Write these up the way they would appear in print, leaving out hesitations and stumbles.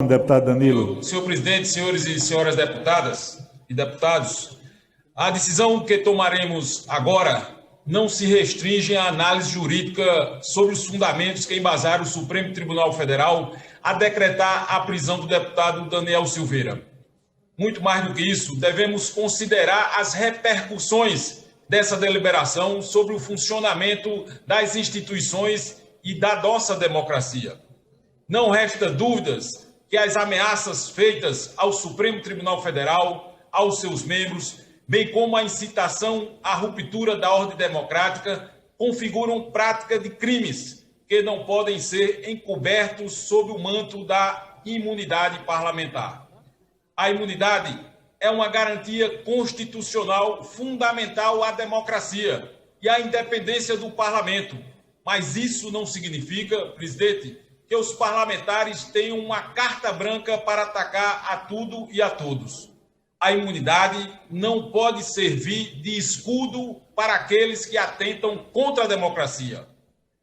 Deputado Danilo. Senhor presidente, senhores e senhoras deputadas e deputados, a decisão que tomaremos agora não se restringe à análise jurídica sobre os fundamentos que embasaram o Supremo Tribunal Federal a decretar a prisão do deputado Daniel Silveira. Muito mais do que isso, devemos considerar as repercussões dessa deliberação sobre o funcionamento das instituições e da nossa democracia. Não resta dúvidas que as ameaças feitas ao Supremo Tribunal Federal, aos seus membros, bem como a incitação à ruptura da ordem democrática, configuram prática de crimes que não podem ser encobertos sob o manto da imunidade parlamentar. A imunidade é uma garantia constitucional fundamental à democracia e à independência do parlamento, mas isso não significa, presidente, que os parlamentares tenham uma carta branca para atacar a tudo e a todos. A imunidade não pode servir de escudo para aqueles que atentam contra a democracia.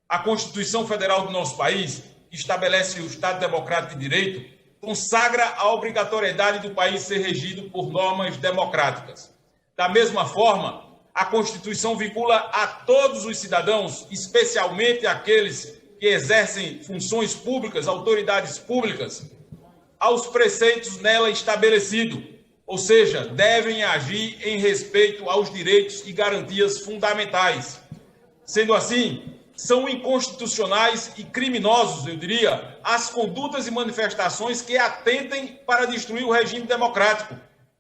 A Constituição Federal do nosso país, que estabelece o Estado Democrático de Direito, consagra a obrigatoriedade do país ser regido por normas democráticas. Da mesma forma, a Constituição vincula a todos os cidadãos, especialmente aqueles que exercem funções públicas, autoridades públicas, aos preceitos nela estabelecidos, ou seja, devem agir em respeito aos direitos e garantias fundamentais. Sendo assim, são inconstitucionais e criminosos, eu diria, as condutas e manifestações que atentem para destruir o regime democrático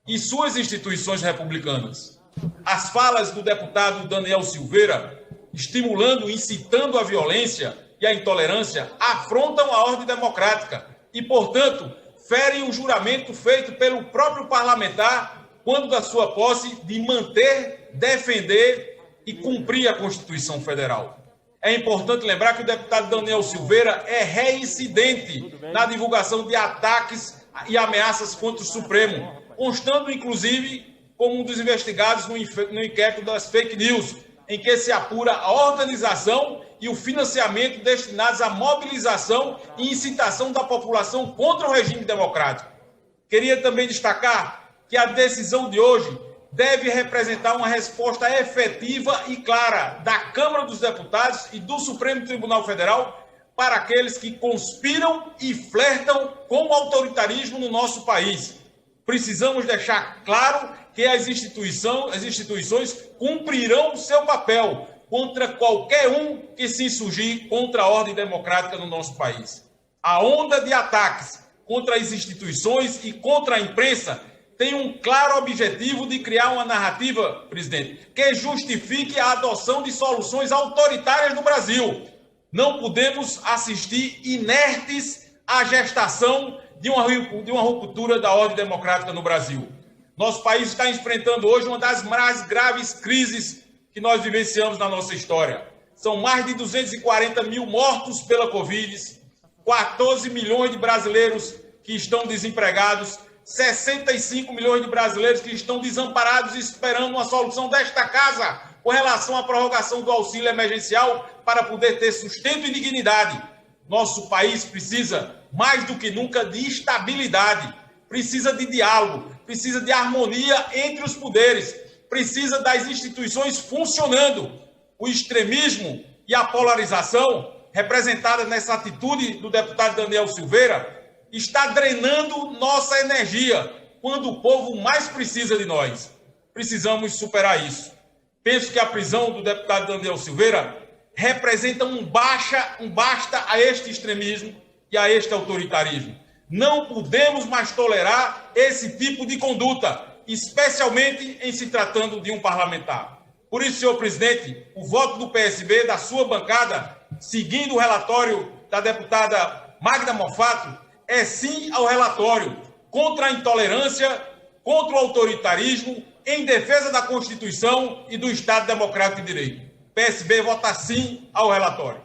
e suas instituições republicanas. As falas do deputado Daniel Silveira, estimulando e incitando a violência e a intolerância, afrontam a ordem democrática e, portanto, ferem o juramento feito pelo próprio parlamentar quando da sua posse de manter, defender e cumprir a Constituição Federal. É importante lembrar que o deputado Daniel Silveira é reincidente na divulgação de ataques e ameaças contra o Supremo, constando, inclusive, como um dos investigados no inquérito das fake news, em que se apura a organização e o financiamento destinados à mobilização e incitação da população contra o regime democrático. Queria também destacar que a decisão de hoje deve representar uma resposta efetiva e clara da Câmara dos Deputados e do Supremo Tribunal Federal para aqueles que conspiram e flertam com o autoritarismo no nosso país. Precisamos deixar claro que as instituições cumprirão o seu papel contra qualquer um que se insurgir contra a ordem democrática no nosso país. A onda de ataques contra as instituições e contra a imprensa tem um claro objetivo de criar uma narrativa, presidente, que justifique a adoção de soluções autoritárias no Brasil. Não podemos assistir inertes à gestação de uma ruptura da ordem democrática no Brasil. Nosso país está enfrentando hoje uma das mais graves crises que nós vivenciamos na nossa história. São mais de 240 mil mortos pela Covid, 14 milhões de brasileiros que estão desempregados, 65 milhões de brasileiros que estão desamparados esperando uma solução desta casa com relação à prorrogação do auxílio emergencial para poder ter sustento e dignidade. Nosso país precisa, mais do que nunca, de estabilidade, precisa de diálogo, precisa de harmonia entre os poderes, precisa das instituições funcionando. O extremismo e a polarização, representada nessa atitude do deputado Daniel Silveira, está drenando nossa energia quando o povo mais precisa de nós. Precisamos superar isso. Penso que a prisão do deputado Daniel Silveira representa um basta a este extremismo e a este autoritarismo. Não podemos mais tolerar esse tipo de conduta, especialmente em se tratando de um parlamentar. Por isso, senhor presidente, o voto do PSB, da sua bancada, seguindo o relatório da deputada Magda Mofato, é sim ao relatório contra a intolerância, contra o autoritarismo, em defesa da Constituição e do Estado Democrático de Direito. PSB vota sim ao relatório.